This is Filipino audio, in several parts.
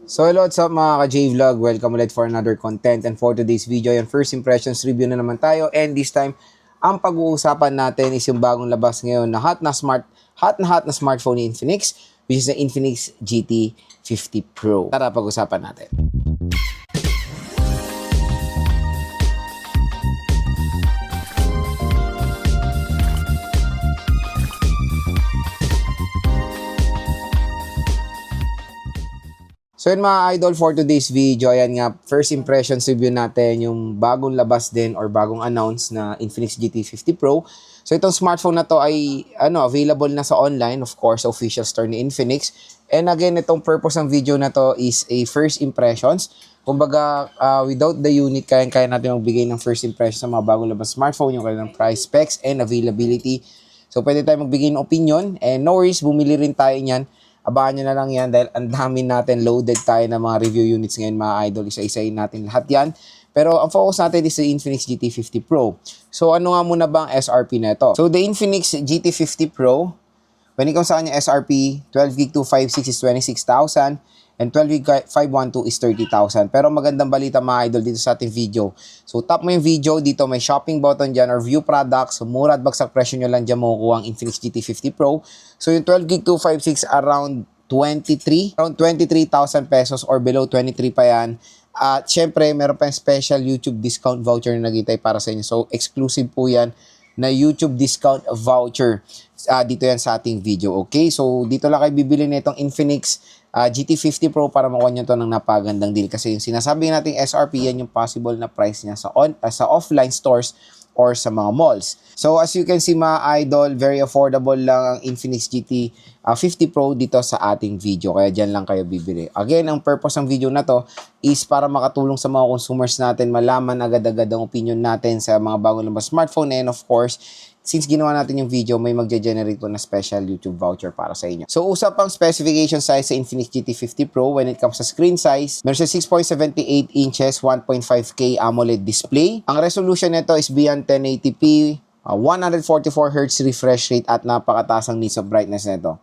So hello, what's up mga ka-J-Vlog? Welcome ulit for another content, and for today's video, yung first impressions review na naman tayo, and this time, ang pag-uusapan natin is yung bagong labas ngayon na hot na smartphone ni Infinix, which is the Infinix GT 50 Pro. Tara, pag-usapan natin. So yun mga idol, for today's video, ayan nga, first impressions review natin yung bagong labas din or bagong announce na Infinix GT 50 Pro. So itong smartphone na to ay available na sa online, of course, official store ni Infinix. And again, itong purpose ng video na to is a first impressions. Kumbaga, without the unit, kaya natin magbigay ng first impression sa mga bagong labas smartphone, yung kanilang price, specs, and availability. So pwede tayo magbigay ng opinion, and no worries, bumili rin tayo niyan. Abangan nyo na lang yan dahil ang dami natin, loaded tayo ng mga review units ngayon mga idol. Isa-isayin natin lahat yan. Pero ang focus natin is the Infinix GT 50 Pro. So ano nga muna ba ang SRP na ito? So the Infinix GT 50 Pro, when it comes sa kanya SRP, 12GB 256 is 26,000 and 12GB 512 is 30,000. Pero magandang balita mga idol dito sa ating video. So tap mo yung video, dito may shopping button dyan or view products. So mura at bagsak presyo nyo lang dyan makukuha ang Infinix GT 50 Pro. So yung 12GB 256 around 23,000 pesos or below 23 pa yan. At syempre meron pa yung special YouTube discount voucher na nagintay para sa inyo. So exclusive po yan na YouTube discount voucher. Dito yan sa ating video. Okay, so dito lang kayo bibili na itong Infinix GT50 Pro para makuha nyo ito ng napagandang deal. Kasi yung sinasabi nating SRP, yan yung possible na price niya sa offline stores or sa mga malls. So as you can see mga idol, very affordable lang ang Infinix GT 50 Pro dito sa ating video. Kaya dyan lang kayo bibili. Again, ang purpose ng video na to is para makatulong sa mga consumers natin, malaman agad-agad ang opinion natin sa mga bagong labas smartphone. And of course, since ginawa natin yung video, may magge-generate po na special YouTube voucher para sa inyo. So, usapang specification size sa Infinix GT 50 Pro when it comes sa screen size, meron siya 6.78 inches, 1.5K AMOLED display. Ang resolution nito is beyond 1080p, 144Hz refresh rate at napakataas ang nits of brightness nito.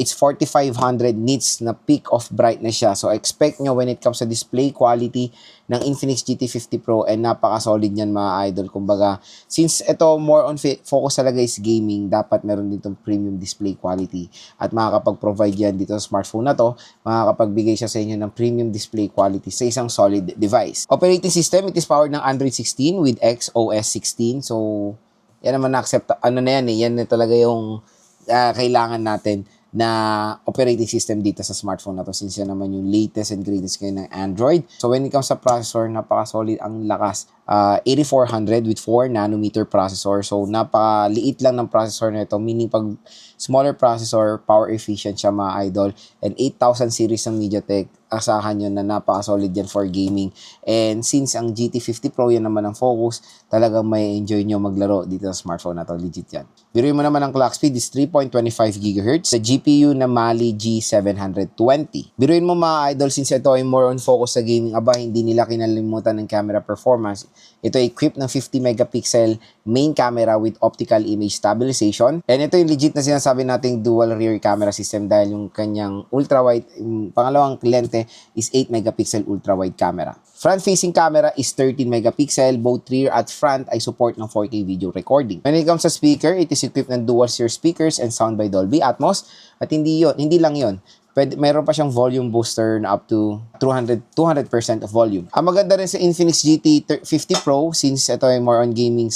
It's 4500 nits na peak of brightness siya. So, expect nyo when it comes sa display quality ng Infinix GT 50 Pro, and napaka-solid niyan mga idol. Kumbaga, since ito more on focus talaga is gaming, dapat meron ditong premium display quality. At makakapag-provide yan dito sa smartphone na to, makakapagbigay siya sa inyo ng premium display quality sa isang solid device. Operating system, it is powered ng Android 16 with XOS 16. So, yan naman na-accept. Ano na yan eh, yan na talaga yung kailangan natin na operating system dito sa smartphone na to, since yan naman yung latest and greatest ngayon ng Android. So when it comes sa processor, napaka-solid ang lakas. 8400 with 4 nanometer processor. So napakaliit lang ng processor na ito, meaning pag smaller processor, power efficient siya mga idol. And 8000 series ng MediaTek, asahan yun na napaka-solid yan for gaming. And since ang GT50 Pro yan naman ang focus, talagang may enjoy nyo maglaro dito sa smartphone na to. Legit yan. Biruin mo naman ang clock speed is 3.25 GHz. Sa GPU na Mali G720. Biruin mo mga idol, since ito ay more on focus sa gaming, hindi nila kinalimutan ng camera performance. Ito ay equipped ng 50 megapixel main camera with optical image stabilization. And ito yung legit na sinasabi nating dual rear camera system dahil yung kanyang ultra-wide, yung pangalawang lente is 8 megapixel ultra-wide camera. Front-facing camera is 13 megapixel. Both rear at front ay support ng 4K video recording. When it comes sa speaker, it is equipped ng dual sear speakers and sound by Dolby Atmos. At hindi lang yon. Meron pa siyang volume booster na up to 200% of volume. Ang maganda rin sa Infinix GT 50 Pro, since ito ay more on gaming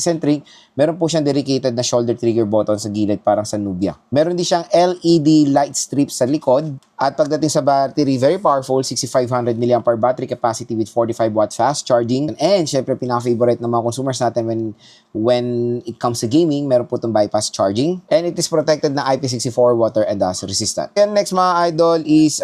centric, meron po siyang dedicated na shoulder trigger button sa gilid parang sa Nubia. Meron din siyang LED light strip sa likod. At pagdating sa battery, very powerful, 6500 mAh battery capacity with 45 watt fast charging. And syempre, pinaka-favorite ng mga consumers natin when it comes to gaming, meron po itong bypass charging. And it is protected na IP64 water and dust resistant. And next mga idol is,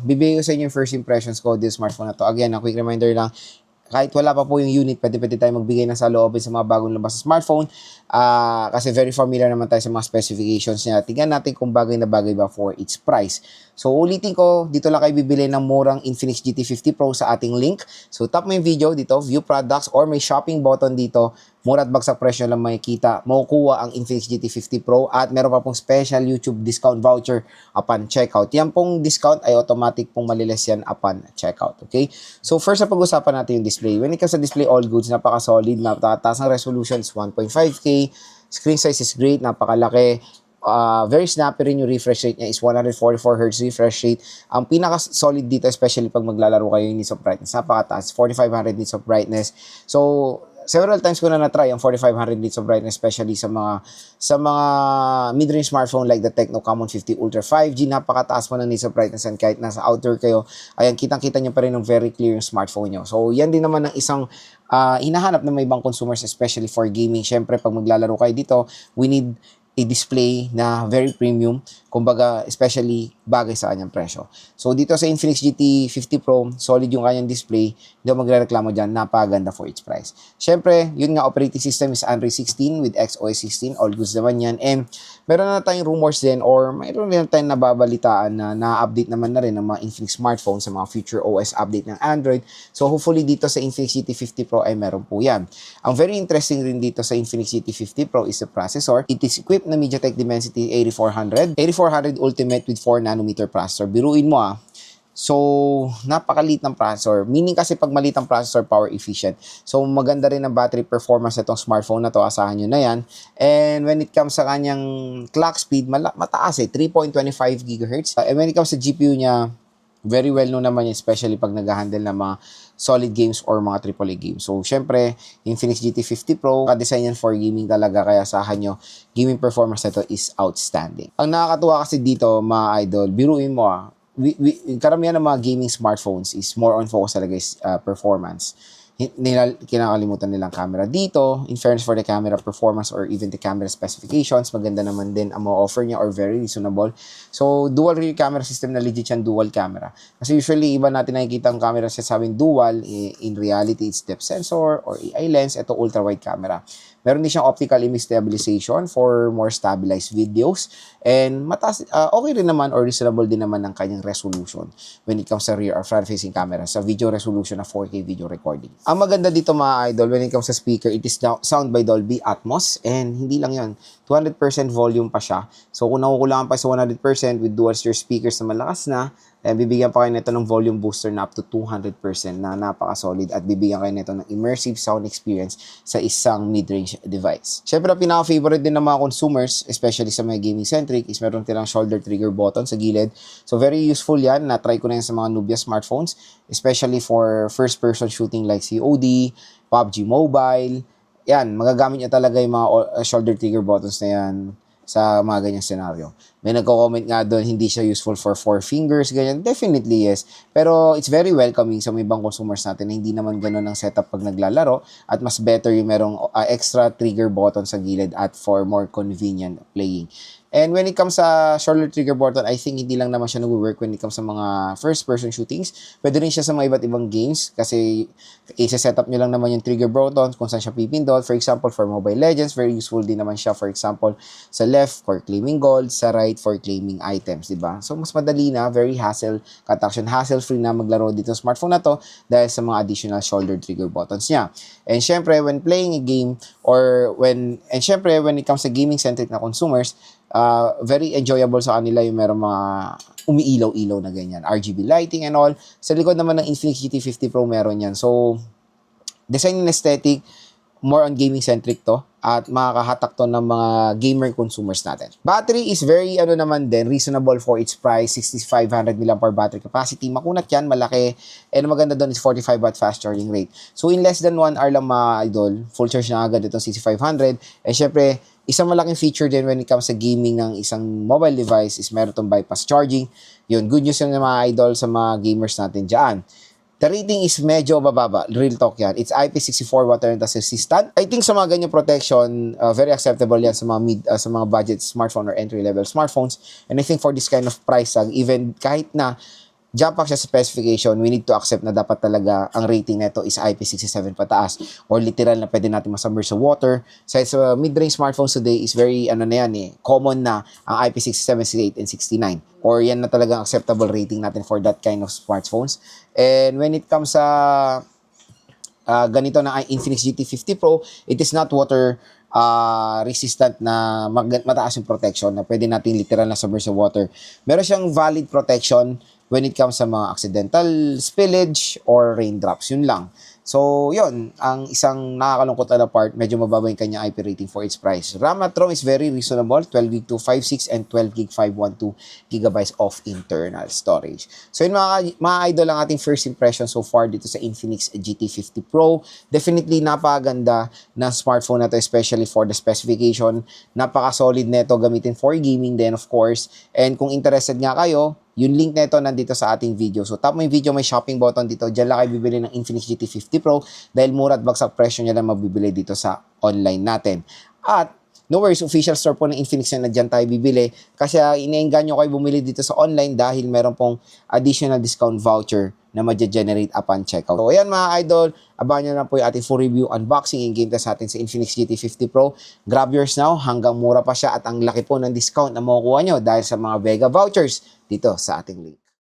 bibigay ko sa inyo yung first impressions ko this smartphone na to. Again, a quick reminder lang, kahit wala pa po yung unit, pwede tayo magbigay ng saloobin sa mga bagong labas sa smartphone. Kasi very familiar naman tayo sa mga specifications niya. Tingnan natin kung bagay na bagay ba for its price. So ulitin ko, dito lang kayo bibili ng murang Infinix GT50 Pro sa ating link. So tap mo yung video dito, view products, or may shopping button dito, mura at bagsak presyo lang makikita, makukuha ang Infinix GT 50 Pro at meron pa pong special YouTube discount voucher upon checkout. Yan pong discount ay automatic pong maliles yan upon checkout. Okay? So first na pag-usapan natin yung display. When it comes sa display, all goods, napaka-solid, napakataas ng resolution is 1.5K, screen size is great, napakalaki. Very snappy rin yung refresh rate niya is 144Hz refresh rate. Ang pinaka-solid dito, especially pag maglalaro kayo yung needs of brightness, napakataas, 4500 nits of brightness. So, several times ko na na-try ang 4500 nits of brightness, especially sa mga mid-range smartphone like the Tecno Camon 50 Ultra 5G. Napakataas po ng nits of brightness, and kahit nasa outdoor kayo, ayan, kitang-kita nyo pa rin ng very clear yung smartphone nyo. So, yan din naman ng isang hinahanap ng may ibang consumers, especially for gaming. Syempre, pag maglalaro kayo dito, we need a display na very premium, kumbaga especially bagay sa kanyang presyo. So dito sa Infinix GT 50 Pro, solid yung kanyang display, hindi ako magrereklamo dyan, napaganda for its price. Syempre, yun nga, operating system is Android 16 with XOS 16, all goods naman yan, and meron na tayong rumors din, or mayroon na tayong nababalitaan na na-update naman na rin ng mga Infinix smartphone sa mga future OS update ng Android. So hopefully dito sa Infinix GT 50 Pro ay meron po yan. Ang very interesting rin dito sa Infinix GT 50 Pro is the processor. It is equipped na MediaTek Dimensity 8400 Ultimate with 4nm processor. Biruin mo So, napakaliit ng processor. Meaning kasi pag maliit ang processor, power efficient. So, maganda rin ang battery performance itong smartphone na to. Asahan nyo na yan. And when it comes sa kanyang clock speed, mataas 3.25 GHz. And when it comes sa GPU niya, very well known naman yan, especially pag nag-handle ng mga solid games or mga AAA games. So, syempre, Infinix GT 50 Pro, ka-design yan for gaming talaga, kaya asahan nyo, gaming performance nito is outstanding. Ang nakakatuwa kasi dito, mga idol, biruin mo karamihan ng mga gaming smartphones is more on focus talaga is performance. Kinakalimutan nilang camera dito. In fairness for the camera performance or even the camera specifications, maganda naman din ang ma-offer niya or very reasonable. So, dual rear camera system na legit yan, dual camera. Kasi usually, iba natin nakikita ang camera sa sabing dual. In reality, it's depth sensor or AI lens. Ito, ultra-wide camera. Meron din siyang optical image stabilization for more stabilized videos. And mataas, okay rin naman or reasonable din naman ng kanyang resolution when it comes sa rear or front-facing camera sa video resolution na 4K video recording. Ang maganda dito mga idol, when it comes sa speaker, it is sound by Dolby Atmos, and hindi lang yon, 200% volume pa siya. So kung nakukulangan pa sa 100% with dual stereo speakers na malakas na, bibigyan pa kayo nito ng volume booster na up to 200% na napaka-solid, at bibigyan kayo nito ng immersive sound experience sa isang mid-range device. Siyempre, ang pinaka-favorite din ng mga consumers, especially sa mga gaming-centric, is meron silang shoulder trigger button sa gilid. So, very useful yan. Na-try ko na yan sa mga Nubia smartphones, especially for first-person shooting like COD, PUBG Mobile. Yan, magagamit nyo talaga yung mga shoulder trigger buttons na yan sa mga ganyang scenario. May nagko-comment nga doon, hindi siya useful for 4 fingers, ganyan. Definitely yes. Pero it's very welcoming sa mga ibang consumers natin na hindi naman gano'n ang setup pag naglalaro, at mas better yung merong extra trigger button sa gilid at for more convenient playing. And when it comes sa shoulder trigger button, I think hindi lang naman siya nag-work when it comes sa mga first-person shootings. Pwede rin siya sa mga iba't ibang games kasi isa-setup nyo lang naman yung trigger button kung saan siya pipindot. For example, for Mobile Legends, very useful din naman siya. For example, sa left for claiming gold, sa right for claiming items, diba? So, mas madali na, very hassle-free na maglaro dito sa smartphone na to dahil sa mga additional shoulder trigger buttons niya. And syempre, when playing a game when it comes sa gaming-centric na consumers, very enjoyable sa kanila yung meron mga umiilaw-ilaw na ganyan, RGB lighting and all. Sa likod naman ng Infinix GT 50 Pro meron yan. So, design and aesthetic, more on gaming-centric to, at makakahatak to ng mga gamer consumers natin. Battery is very, reasonable for its price, 6500 mAh battery capacity. Makunat yan, malaki, and maganda doon is 45 watt fast charging rate. So, in less than 1 hour lang mga idol, full charge na agad itong 6500. And syempre, isang malaking feature din when it comes sa gaming ng isang mobile device is meron itong bypass charging. Yun, good news yung mga idol sa mga gamers natin dyan. The rating is medyo bababa. Real talk yan. It's IP64 water and dust resistant. I think sa mga ganyang protection, very acceptable yan sa mga budget smartphone or entry-level smartphones. And I think for this kind of price tag, even kahit na jump up siya sa specification, we need to accept na dapat talaga ang rating nito is IP67 pataas, or literal na pwede natin masubmerge sa water. Sa mid-range smartphones today is very common na ang IP67, 68, and 69, or yan na talagang acceptable rating natin for that kind of smartphones. And when it comes sa ganito na Infinix GT50 Pro, it is not water resistant na mataas yung protection na pwede natin literal na submerge sa water. Meron siyang valid protection when it comes sa mga accidental spillage or raindrops. Yun lang. So, yun, ang isang nakakalungkot na part, medyo mababa yung kanyang IP rating for its price. RAM at ROM is very reasonable, 12GB 256 and 12GB 512GB of internal storage. So, yun mga idol, ang ating first impression so far dito sa Infinix GT50 Pro. Definitely napakaganda na smartphone na to, especially for the specification. Napaka-solid neto gamitin for gaming din, of course. And kung interested nga kayo, yung link nito nandito sa ating video. So, tap mo yung video, may shopping button dito. Diyan lang kayo bibili ng Infinix GT50 Pro dahil mura at bagsak presyo nyo lang mabibili dito sa online natin. At, no worries, official store po ng Infinix na dyan tayo bibili kasi iniengganyo kayo bumili dito sa online dahil meron pong additional discount voucher na ma-generate upon checkout. So, ayan mga idol, abangan nyo na po yung ating full review, unboxing, and game test natin sa Infinix GT50 Pro. Grab yours now, hanggang mura pa siya at ang laki po ng discount na makukuha nyo dahil sa mga Vega vouchers dito sa ating link.